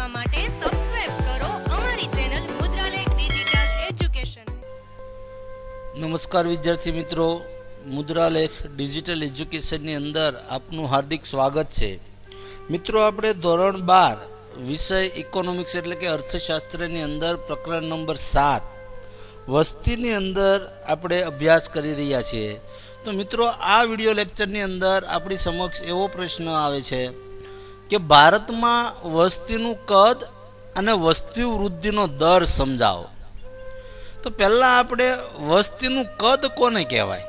જોવા માટે સબસ્ક્રાઇબ કરો અમારી ચેનલ મુદ્રાલેખ ડિજિટલ એજ્યુકેશન। નમસ્કાર વિદ્યાર્થી મિત્રો, મુદ્રાલેખ ડિજિટલ એજ્યુકેશનની અંદર આપનું હાર્દિક સ્વાગત છે। મિત્રો, આપણે ધોરણ 12 વિષય ઇકોનોમિક્સ એટલે કે અર્થશાસ્ત્રની અંદર પ્રકરણ નંબર 7 વસ્તીની અંદર આપણે અભ્યાસ કરી રહ્યા છીએ। તો મિત્રો, આ વિડિયો લેક્ચરની અંદર આપણી સમક્ષ એવો પ્રશ્ન આવે છે કે ભારતમાં વસ્તીનું કદ અને વસ્તી વૃદ્ધિનો દર સમજાવો। તો પહેલાં આપણે વસ્તીનું કદ કોને કહેવાય,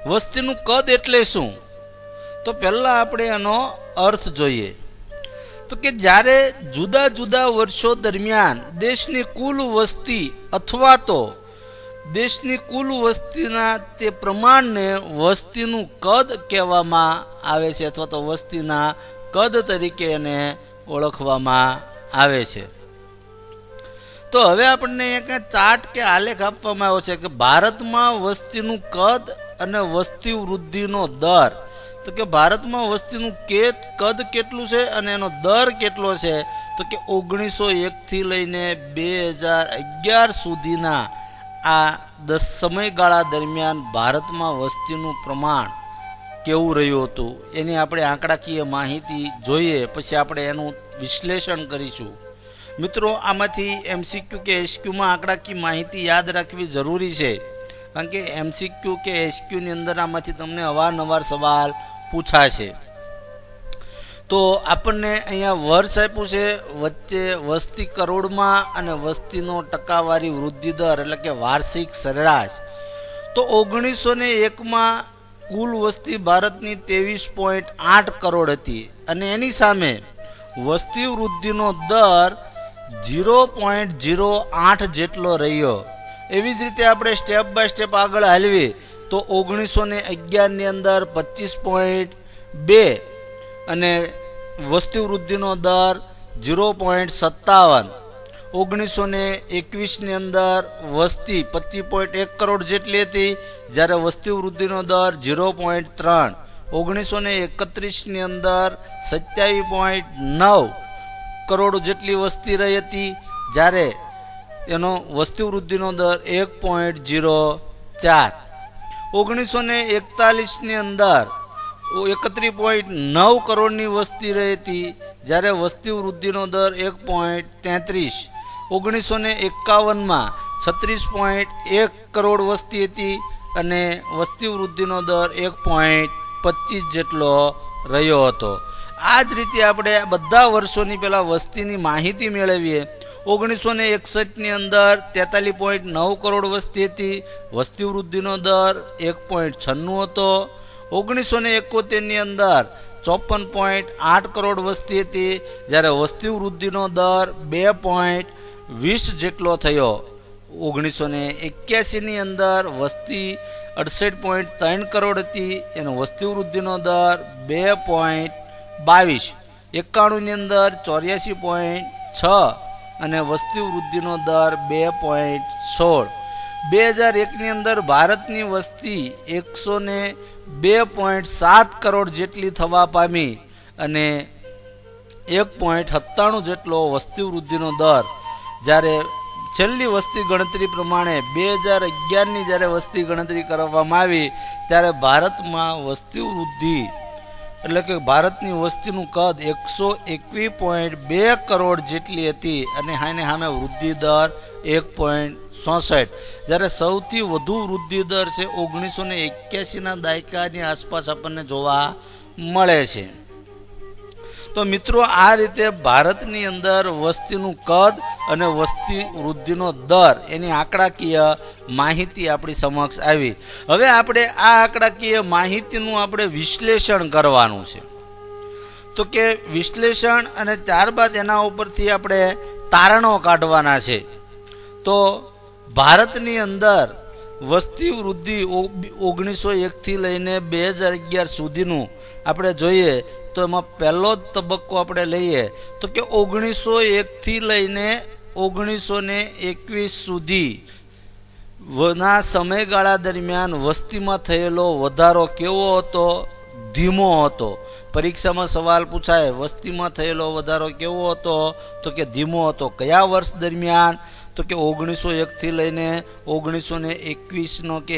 વસ્તીનું કદ એટલે શું, તો પહેલાં આપણે એનો અર્થ જોઈએ। તો કે જ્યારે જુદા જુદા વર્ષો દરમિયાન દેશની કુલ વસ્તી અથવા તો દેશની કુલ વસ્તીના તે પ્રમાણને વસ્તીનું કદ કહેવામાં આવે છે અથવા તો વસ્તીના કદ તરીકે એને ઓળખવામાં આવે છે। તો હવે આપણને એક ચાર્ટ કે આલેખ આપવામાં આવ્યો છે કે ભારતમાં વસ્તીનું કદ અને વસ્તી વૃદ્ધિનો દર। તો કે ભારતમાં વસ્તીનું કદ કેટલું છે અને એનો દર કેટલો છે, તો કે 1901 થી લઈને 2011 સુધીના આ 10 સમયગાળા દરમિયાન ભારતમાં વસ્તીનું પ્રમાણ કેવું રહ્યું હતું એની આપણે આંકડાકીય માહિતી જોઈએ, પછી આપણે એનું વિશ્લેષણ કરીશું। મિત્રો, આમાંથી MCQ કે SQમાં આંકડાકીય માહિતી યાદ રાખવી જરૂરી છે, કારણ કે MCQ કે SQની અંદર આમાંથી તમને અવારનવાર સવાલ પૂછાશે। તો આપણને અહીંયા વર્ષ આપ્યું છે, વચ્ચે વસ્તી કરોડમાં અને વસ્તીનો ટકાવારી વૃદ્ધિ દર એટલે કે વાર્ષિક સરેરાશ। તો 1901માં કુલ વસ્તી ભારતની 23.8 કરોડ હતી અને એની સામે વસ્તી વૃદ્ધિનો દર 0.08 જેટલો રહ્યો। એવી જ રીતે આપણે સ્ટેપ બાય સ્ટેપ આગળ હાલવી તો 1911ની અંદર 25.2 અને વસ્તી વૃદ્ધિનો દર 0.57। 1921ની અંદર વસ્તી 25.1 કરોડ જેટલી હતી, જ્યારે વસ્તી વૃદ્ધિનો દર 0.3। 1931ની અંદર 27.9 કરોડ જેટલી વસ્તી રહી હતી, જ્યારે એનો વસ્તી વૃદ્ધિનો દર 1.04। 1941ની અંદર 31.9 કરોડની વસ્તી રહી હતી, જ્યારે વસ્તી વૃદ્ધિનો દર 1.33। 1951માં 36.1 કરોડ વસ્તી હતી અને વસ્તી વૃદ્ધિનો દર 1.25 જેટલો રહ્યો હતો। આ જ રીતે આપણે બધા વર્ષોની પહેલાં વસ્તીની માહિતી મેળવીએ। 1961ની અંદર 43.9 કરોડ વસ્તી હતી, વસ્તી વૃદ્ધિનો દર 1.96 હતો। 1971ની અંદર 54.8 કરોડ વસ્તી હતી, જ્યારે વસ્તી વૃદ્ધિનો દર 2.20 જેટલો થયો। 1981ની અંદર વસ્તી 68.3 કરોડ હતી, એનો વસ્તી વૃદ્ધિનો દર 2.22। 91ની અંદર 84.6 અને વસ્તી વૃદ્ધિનો દર 2.16। 2001ની અંદર ભારતની વસ્તી 102.7 કરોડ જેટલી થવા પામી અને 1.97 જેટલો વસ્તી વૃદ્ધિનો દર, જ્યારે છેલ્લી વસ્તી ગણતરી પ્રમાણે 2011ની જ્યારે વસ્તી ગણતરી કરવામાં આવી ત્યારે ભારતમાં વસ્તી વૃદ્ધિ એટલે કે ભારતની વસ્તીનું કદ 121.2 કરોડ જેટલી હતી અને સામે વૃદ્ધિ દર 1.66, જ્યારે સૌથી વધુ વૃદ્ધિ દર છે 1981ના દાયકાની આસપાસ આપણને જોવા મળે છે। તો મિત્રો, આ રીતે ભારતની અંદર વસ્તીનું કદ અને વસ્તી વૃદ્ધિનો દર એની આંકડાકીય માહિતી આપણી સમક્ષ આવી। હવે આપણે આ આંકડાકીય માહિતીનું આપણે વિશ્લેષણ કરવાનું છે। તો કે વિશ્લેષણ અને ત્યારબાદ એના ઉપરથી આપણે તારણો કાઢવાના છે। તો ભારતની અંદર વસ્તી વૃદ્ધિ 1901 થી લઈને 2011 સુધીનું આપણે જોઈએ તો એમાં પહેલો જ તબક્કો આપણે લઈએ તો કે 1901 થી લઈને 1921 સુધી ના સમયગાળા દરમિયાન વસ્તીમાં થયેલો વધારો કેવો હતો, ધીમો હતો. પરીક્ષામાં સવાલ પૂછાય વસ્તીમાં થયેલો વધારો કેવો હતો? તો કે ધીમો હતો. કયા વર્ષ દરમિયાન? તો કે 1901 લઈને 1921 કે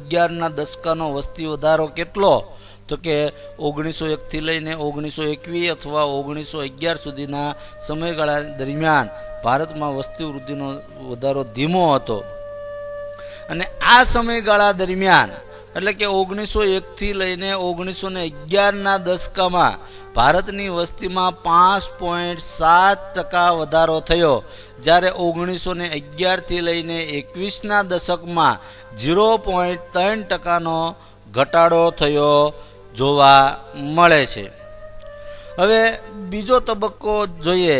11ના દશકાનો વસ્તી વધારો કેટલો? તો કે 1901 લઈને 1921 અથવા 1911 સુધીના સમયગાળા દરમિયાન ભારતમાં વસ્તી વૃદ્ધિનો વધારો ધીમો હતો. અને આ સમયગાળા દરમિયાન એટલે કે 1901 લઈને 1911ના દશકામાં ભારતની વસ્તીમાં 5.7% વધારો થયો, જ્યારે 1911 લઈને 21ના દશકમાં 0.3%નો ઘટાડો થયો જોવા મળે છે. હવે બીજો તબક્કો જોઈએ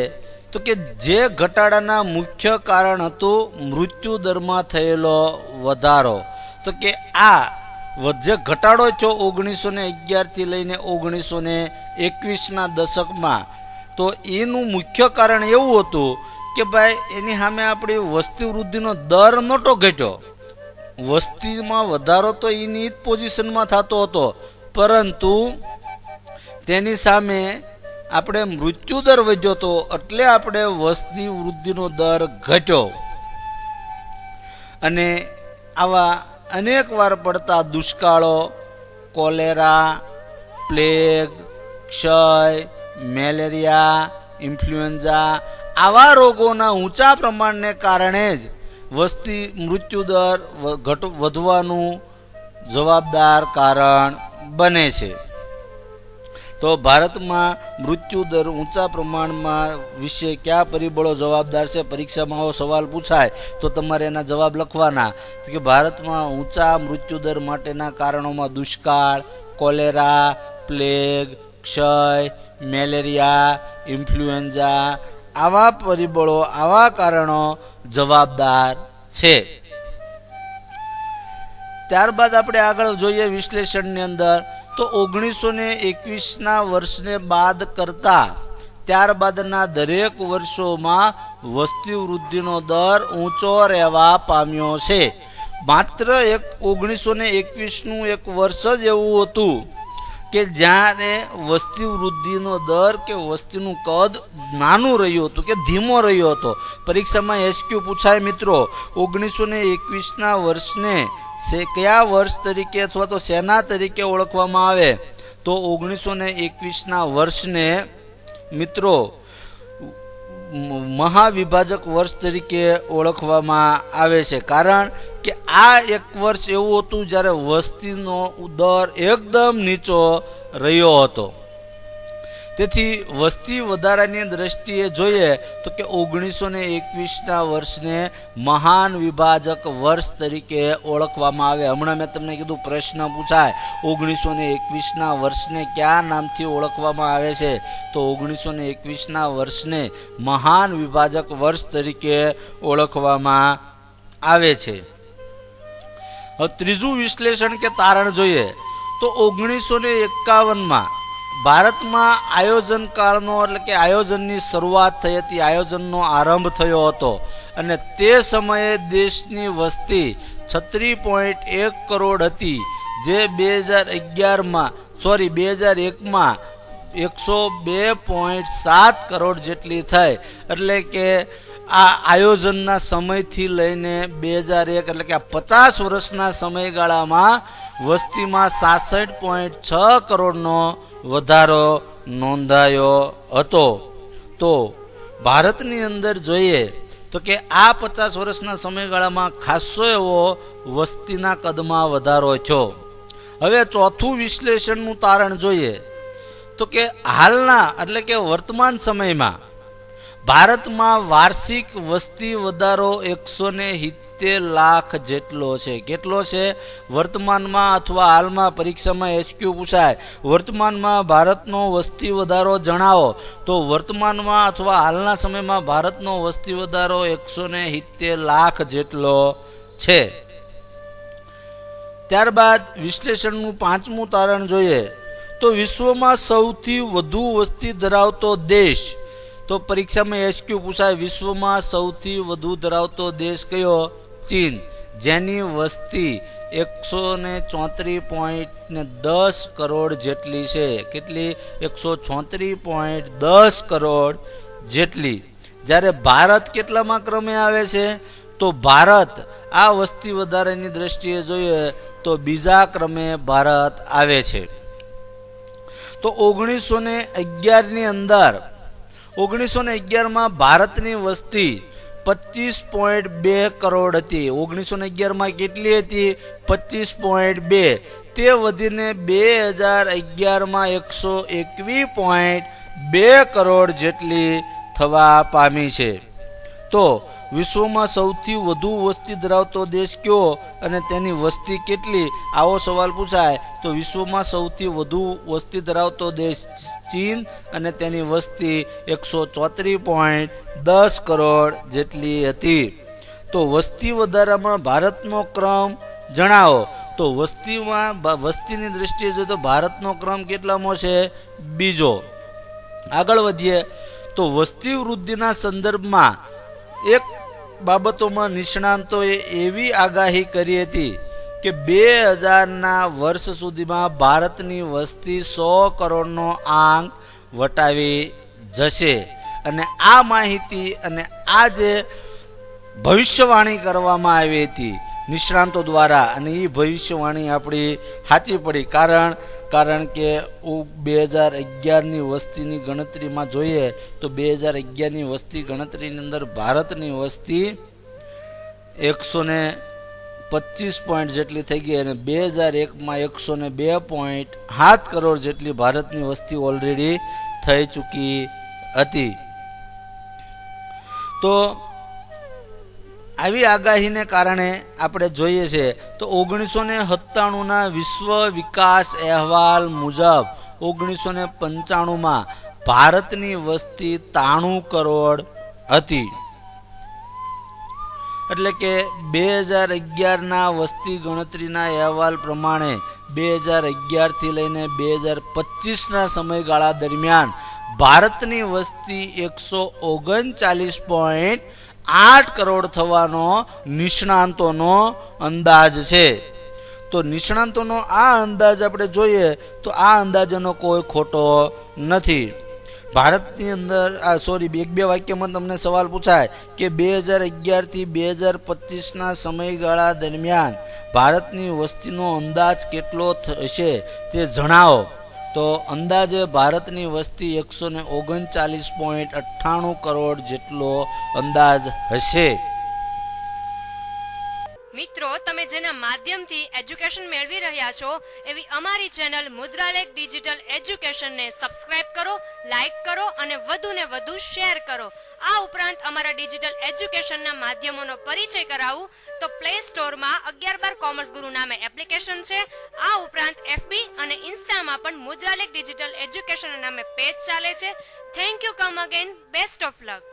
તો કે જે ઘટાડાના મુખ્ય કારણ હતું મૃત્યુ દરમાં થયેલો વધારો. તો કે આ જે ઘટાડો થયો 1911 લઈને 1921ના દશકમાં, તો એનું મુખ્ય કારણ એવું હતું કે ભાઈ એની સામે આપણી વસ્તી વૃદ્ધિનો દર નહોતો ઘટ્યો. વસ્તીમાં વધારો તો એની જ પોઝિશનમાં થતો હતો, પરંતુ તેની સામે આપણે મૃત્યુ દર વધ્યો હતો, એટલે આપણે વસ્તી વૃદ્ધિનો દર ઘટ્યો. અને આવા અનેક વાર પડતા દુષ્કાળો, કોલેરા, પ્લેગ, ક્ષય, મેલેરિયા, ઇન્ફ્લુએન્ઝા આવા રોગોના ઊંચા પ્રમાણને કારણે જ વસ્તી મૃત્યુ દર વધવાનું જવાબદાર કારણ બને છે. તો ભારતમાં મૃત્યુ દર ઊંચા પ્રમાણમાં વિશે કયા પરિબળો જવાબદાર છે? પરીક્ષામાં આવો સવાલ પૂછાય તો તમારે એના જવાબ લખવાના કે ભારતમાં ઊંચા મૃત્યુ દર માટેના કારણોમાં દુષ્કાળ, કોલેરા, પ્લેગ, ક્ષય, મેલેરિયા, ઇન્ફ્લુએન્ઝા આવા પરિબળો, આવા કારણો જવાબદાર છે. ત્યારબાદ આપણે આગળ જોઈએ વિશ્લેષણની અંદર, તો 1921ના વર્ષને બાદ કરતા ત્યારબાદના દરેક વર્ષોમાં વસ્તી વૃદ્ધિનો દર ઊંચો રહેવા પામ્યો છે. માત્ર 1921નું એક વર્ષ જ એવું હતું કે જ્યારે વસ્તી વૃદ્ધિનો દર કે વસ્તીનું કદ નાનું રહ્યું હતું કે ધીમો રહ્યો હતો. પરીક્ષામાં એસક્યુ પૂછાય મિત્રો 1921ના વર્ષને કયા વર્ષ તરીકે અથવા તો સેના તરીકે ઓળખવામાં આવે? તો 1921ના વર્ષને મિત્રો મહાવિભાજક વર્ષ તરીકે ઓળખવામાં આવે છે. કારણ કે આ એક વર્ષ એવું હતું જ્યારે વસ્તીનો દર એકદમ નીચો રહ્યો હતો. તેથી વસ્તી વધારાની દ્રષ્ટિએ જોઈએ તો કે 1921ના વર્ષને મહાન વિભાજક વર્ષ તરીકે ઓળખવામાં આવે. હમણાં મેં તમને કીધું પ્રશ્ન પૂછાય 1921ના વર્ષને કયા નામથી ઓળખવામાં આવે છે? તો 1921ના વર્ષને મહાન વિભાજક વર્ષ તરીકે ઓળખવામાં આવે છે. હવે ત્રીજું વિશ્લેષણ કે તારણ જોઈએ તો 1951માં ભારતમાં આયોજન કાળનો એટલે કે આયોજનની શરૂઆત થઈ હતી, આયોજનનો આરંભ થયો હતો. અને તે સમયે દેશની વસ્તી 36.1 કરોડ હતી, જે 2001માં 102.7 કરોડ જેટલી થઈ. એટલે કે આ આયોજનના સમયથી લઈને 2001 એટલે કે આ 50 વર્ષના સમયગાળામાં વસ્તીમાં 66.6 કરોડનો વધારો નોંધાયો હતો. તો ભારતની અંદર જોઈએ તો કે આ 50 વર્ષના સમયગાળામાં ખાસો એવો વસ્તીના કદમાં વધારો થયો. હવે ચોથું વિશ્લેષણનું તારણ જોઈએ તો કે હાલના એટલે કે વર્તમાન સમયમાં ભારતમાં વાર્ષિક વસ્તી વધારો 170 લાખ જેટલો છે. કેટલો છે? વર્તમાનમાં અથવા હાલમાં પરીક્ષામાં એસક્યુ પૂછાય વર્તમાનમાં ભારતનો વસ્તી વધારો જણાવો, તો વર્તમાનમાં અથવા હાલના સમયમાં ભારતનો વસ્તી વધારો 170 લાખ જેટલો છે. ત્યારબાદ વિશ્લેષણનું પાંચમું તારણ જોઈએ તો વિશ્વમાં સૌથી વધુ વસ્તી ધરાવતો દેશ, તો પરીક્ષામાં એસક્યુ પૂછાય વિશ્વમાં સૌથી વધુ ધરાવતો દેશ કયો? ચીન. જેની વસ્તી 134.10 કરોડ જેટલી છે. કેટલી? 134.10 કરોડ જેટલી. જ્યારે ભારત કેટલામાં ક્રમે આવે છે? તો ભારત આ વસ્તી વધારાની દ્રષ્ટિએ જોઈએ તો બીજા ક્રમે ભારત આવે છે. તો 1911ની અંદર 1911માં ભારતની વસ્તી 25.2 કરોડ હતી. 1911માં કેટલી હતી? 25.2. તે વધીને 2011માં 121.2 કરોડ જેટલી થવા પામી છે. તો વિશ્વમાં સૌથી વધુ વસ્તી ધરાવતો દેશ કયો અને તેની વસ્તી કેટલી? આવો સવાલ પૂછાય તો વિશ્વમાં સૌથી વધુ વસ્તી ધરાવતો દેશ ચીન અને તેની વસ્તી 134.10 કરોડ જેટલી હતી. તો વસ્તી વધારામાં ભારતનો ક્રમ જણાવો. તો વસ્તીની દ્રષ્ટિએ જોઈએ તો ભારતનો ક્રમ કેટલામો છે? બીજો. આગળ વધીએ તો વસ્તી વૃદ્ધિના સંદર્ભમાં એક બાબતોમાં નિષ્ણાંતોએ એવી આગાહી કરી હતી કે 2000ના વર્ષ સુધીમાં ભારતની વસ્તી 100 કરોડનો આંક વટાવી જશે. અને આ માહિતી અને આ જે ભવિષ્યવાણી કરવામાં આવી હતી નિષ્ણાંતો દ્વારા, અને એ ભવિષ્યવાણી આપણી સાચી પડી. કારણ કે 2011ની વસ્તીની ગણતરીમાં જોઈએ તો 2011ની વસ્તી ગણતરીની અંદર ભારતની વસ્તી 125 પોઈન્ટ જેટલી થઈ ગઈ અને 2001માં 102.7 કરોડ જેટલી ભારતની વસ્તી ઓલરેડી થઈ ચૂકી હતી. તો આવી આગાહીને કારણે આપણે જોઈએ છે તો 1997ના વિશ્વ વિકાસ અહેવાલ મુજબ 1995માં ભારતની વસ્તી 93 કરોડ હતી. એટલે કે 2011ના વસ્તી ગણતરીના અહેવાલ પ્રમાણે 2011થી લઈને 2025ના સમયગાળા દરમિયાન ભારતની વસ્તી 139.8 કરોડ થવાનો નિષ્ણાંતોનો અંદાજ છે. તો નિષ્ણાંતોનો આ અંદાજ આપણે જોઈએ તો આ અંદાજનો કોઈ ખોટો નથી. ભારતની અંદર એક બે વાક્યમાં તમને સવાલ પૂછાય કે 2011થી 2025ના સમયગાળા દરમિયાન ભારતની વસ્તીનો અંદાજ કેટલો હશે તે જણાવો. તો અંદાજે ભારતની વસ્તી 139.98 કરોડ જેટલો અંદાજ હશે. મિત્રો, તમે જેના માધ્યમથી એજ્યુકેશન મેળવી રહ્યા છો એવી અમારી ચેનલ મુદ્રાલેખ ડિજિટલ એજ્યુકેશનને સબસ્ક્રાઇબ કરો, લાઇક કરો અને વધુને વધુ શેર કરો. આ ઉપરાંત અમારા ડિજિટલ એજ્યુકેશનના માધ્યમોનો પરિચય કરાવું તો પ્લે સ્ટોરમાં 11/12 કોમર્સ ગુરુ નામે એપ્લિકેશન છે. આ ઉપરાંત FB અને ઇન્સ્ટામાં પણ મુદ્રાલેખ ડિજિટલ એજ્યુકેશન નામે પેજ ચાલે છે. Thank you. Come again. Best of luck.